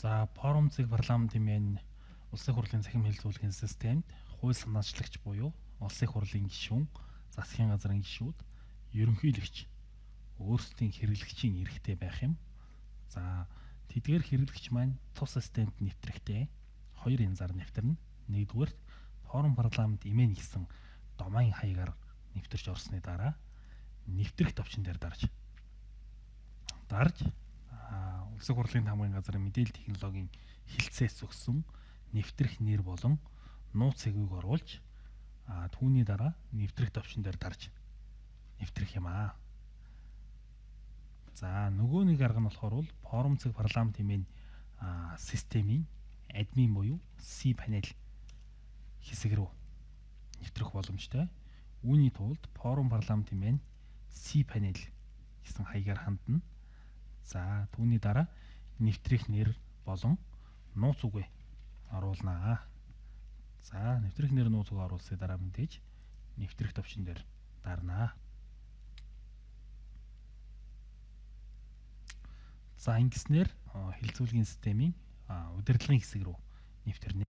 За форум зэг парламент хэмээн улсын хурлын цахим хэлэлцүүлгийн системд хууль санаачлагч буюу улсын хурлын гишүүн, засгийн газрын гишүүд, ерөнхийлөгч өөрсдийн хэрэглэгчийн эрхтэй байх юм. За тэдгээр хэрэглэгч маань тус системд нэвтрэхтэй хоёр янзаар нэвтэрнэ. Нэгдүгээр форум парламент имэн гэсэн домайн хаягаар нэвтэрч орсны дараа нэвтрэх товчон дээр дарж улсын хурлын хамгийн газрын мэдээлэл технологийн хилцээс өгсөн нэвтрэх нэр болон нууц цэгийг оруулж түүний дараа нэвтрэх товчон дээр дарж нэвтрэх юм аа. За нөгөө нэг арга нь болохоор форум цэг парламент хэмээн системийн админ буюу C panel хэсэг рүү нэвтрэх боломжтой. Үүний тулд форум парламент хэмээн C panel гэсэн хаягаар хандна. За түүний дараа нэвтрэх нэр болон нууц үгээ оруулнаа. За нэвтрэх нэр нууц үгээ оруулсны дараа мэдээж нэвтрэх товчон дээр дарнаа. За ингэснээр хэлэлцүүлгийн системийн удирдлагын хэсэг рүү нэвтэрнэ.